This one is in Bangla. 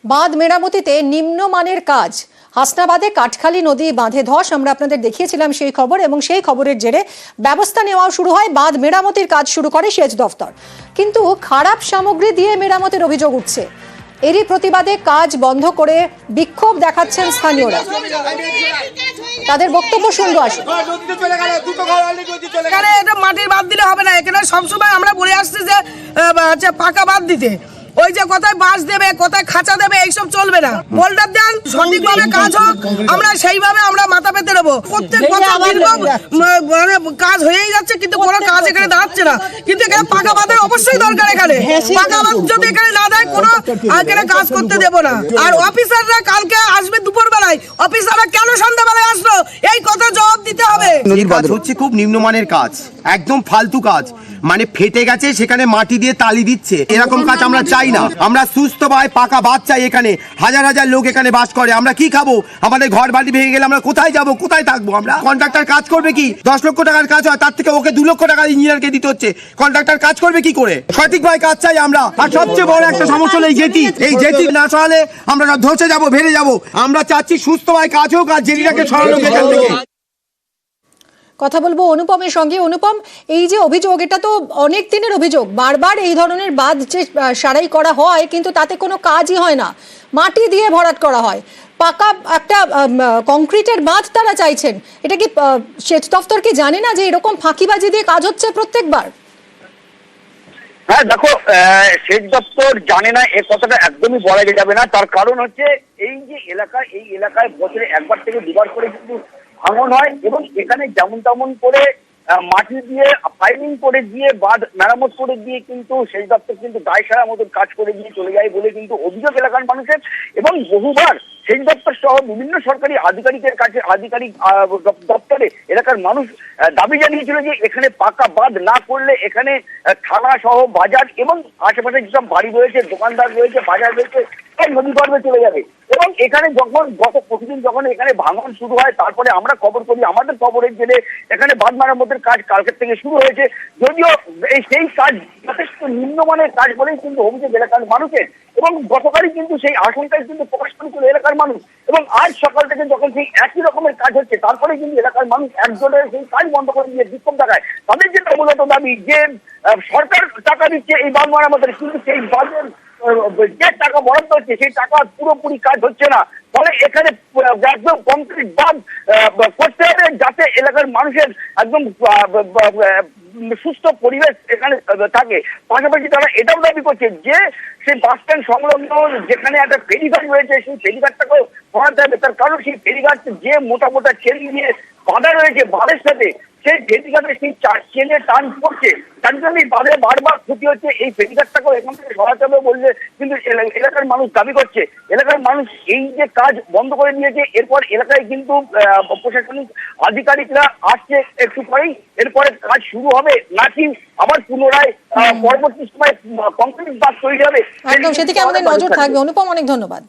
বাঁধ মেরামতিতে নিম্নমানের কাজ। হাসনাবাদে কাঠখালি নদী বাঁধে ধস, আমরা আপনাদের দেখিয়েছিলাম সেই খবর, এবং সেই খবরের জেরে ব্যবস্থা নেওয়া শুরু হয়। বাঁধ মেরামতির কাজ শুরু করে সেচ দফতর, কিন্তু খারাপ সামগ্রী দিয়ে মেরামতের অভিযোগ উঠছে। এরই প্রতিবাদে কাজ বন্ধ করে বিক্ষোভ দেখাচ্ছেন স্থানীয়রা। তাদের বক্তব্য শুনবো। আসুন। এটা মাটির বাঁধ দিলে হবে না, এখানে সবসময় আমরা বলে আসছি যে পাকা বাঁধ দিতে। ওই যে কোথায় বাঁশ দেবে, কোথায় খাঁচা দেবে, এইসব চলবে না। বোল্ডার দেন, সঠিকভাবে কাজ হোক, আমরা সেইভাবে আমরা মাথা পেতে নেবো। প্রত্যেক বছর মানে কাজ হয়েই যাচ্ছে, কিন্তু কোনো কাজ এখানে দাঁড়াচ্ছে না। কিন্তু এখানে পাকা বাঁধের অবশ্যই দরকার। এখানে পাকা বাঁধ যদি এখানে না দেয়, কোনো এখানে কাজ করতে দেবো না। আর অফিসাররা কালকে আসবে দুপুর বেলায়, অফিসাররা কেন সন্ধ্যাবেলায় আসলো, এই কথা জবাব দিতে হবে। নদীর কাজ হচ্ছে খুব নিম্নমানের কাজ, একদম ফালতু কাজ, মানে ফেটে গেছে সেখানে মাটি দিয়ে তালি দিচ্ছে। এরকম কাজ আমরা চাই না। আমরা সুস্থভাবে পাকা বাঁধ চাই। এখানে হাজার হাজার লোক এখানে বাস করে, আমরা কি খাবো? আমাদের ঘর বাড়ি ভেঙে গেলে আমরা কোথায় যাব, কোথায় থাকবো? আমরা কন্ট্রাক্টর কাজ করবে কি? 10 লক্ষ টাকার কাজ হয়, তার থেকে ওকে 2 লক্ষ টাকা ইঞ্জিনিয়ারকে দিতে হচ্ছে। কন্ট্রাক্টর কাজ করবে কি করে? সঠিকভাবে কাজ চাই আমরা। আর সবচেয়ে বড় একটা সমস্যা হলো এই জেটি না সরালে আমরা ধসে যাব, ভেঙে যাব। আমরা চাচ্ছি সুস্থভাবে কাজ হোক, আর জেটিটাকে সরানো এখান থেকে। কথা বলবো অনুপমের সঙ্গে। অনুপম, এই যে অভিযোগ, এটা তো অনেক দিনের অভিযোগ। বারবার এই ধরনের বাঁধ যে সারাই করা হয়, কিন্তু তাতে কোনো কাজই হয় না, মাটি দিয়ে ভরাট করা হয়। পাকা একটা কংক্রিটের বাঁধ তারা চাইছেন। এটা কি সেচ দফতর কি জানে না যে এরকম ফাঁকিবাজি দিয়ে কাজ হচ্ছে প্রত্যেকবার? হ্যাঁ দেখো, সেচ দপ্তর জানে না এ কথাটা একদমই বলা যাবে না। তার কারণ হচ্ছে এই যে এই এলাকায় বছরে একবার থেকে দুবার করে কিন্তু ভাঙন হয়, এবং এখানে যেমন তেমন করে মাটি দিয়ে ফাইলিং করে দিয়ে বাঁধ মেরামত করে দিয়ে কিন্তু সেচ দপ্তর কিন্তু দায় সারা মতন কাজ করে দিয়ে চলে যায় বলে কিন্তু অভিযোগ এলাকার মানুষের। এবং বহুবার সেচ দপ্তর সহ বিভিন্ন সরকারি আধিকারিকের কাছে দপ্তরে এলাকার মানুষ দাবি জানিয়েছিল যে এখানে পাকা বাঁধ না করলে এখানে থানা সহ বাজার এবং আশেপাশে যেসব বাড়ি রয়েছে, দোকানদার রয়েছে, বাজার রয়েছে, নদী গর্ভে চলে যাবে। এবং এখানে যখন গত প্রতিদিন যখন এখানে ভাঙন শুরু হয়, তারপরে আমরা খবর করি, আমাদের খবরের জেলে এখানে বাঁধ মেরামতের কাজ কালকের থেকে শুরু হয়েছে। যদিও সেই কাজ যথেষ্ট নিম্নমানের কাজ বলেই কিন্তু অভিযোগ এলাকার মানুষের, এবং গতকালই কিন্তু সেই আশঙ্কায় কিন্তু প্রকাশ করেছিল এলাকার মানুষ। এবং আজ সকাল থেকে যখন সেই একই রকমের কাজ হচ্ছে, তারপরে কিন্তু এলাকার মানুষ একজনের সেই কাজ বন্ধ করে দিয়ে বিক্ষোভ দেখায়। তাদের যেটা মূলত দাবি যে সরকার টাকা দিচ্ছে এই বাঁধ মেরামতের, কিন্তু সেই বাঁধের যে টাকা বরাদ্দ হচ্ছে সেই টাকা পুরোপুরি কাজ হচ্ছে না। ফলে এখানে একদম কংক্রিট বাঁধ করতে হবে, যাতে এলাকার মানুষের একদম সুস্থ পরিবেশ এখানে থাকে। পাশাপাশি তারা এটাও দাবি করছে যে সেই বাস স্ট্যান্ড সংলগ্ন যেখানে একটা ফেরিঘাট রয়েছে, সেই ফেরিঘাটটাকেও সরাতে হবে। তার কারণ সেই ফেরিঘাট যে মোটা মোটা চেন দিয়ে বাঁধা রয়েছে, বাঁধের সাথে সেই ফেরিঘাটে সেই চেনে টান পড়ছে, তার জন্য বাঁধে বারবার ক্ষতি হচ্ছে। এই ফেরিঘাটটাকেও এখান থেকে সরাতে হবে বলছে কিন্তু এলাকার মানুষ দাবি করছে। এলাকার মানুষ এই যে কাজ বন্ধ করে দিয়েছে, এরপর এলাকায় কিন্তু প্রশাসনিক আধিকারিকরা আসছে একটু পরেই। এরপরে কাজ শুরু হবে নাকি আবার পুনরায় পরবর্তী সময় কংক্রিট বাঁধ তৈরি হবে, একদম সেদিকে আমাদের নজর থাকবে। অনুপম, অনেক ধন্যবাদ।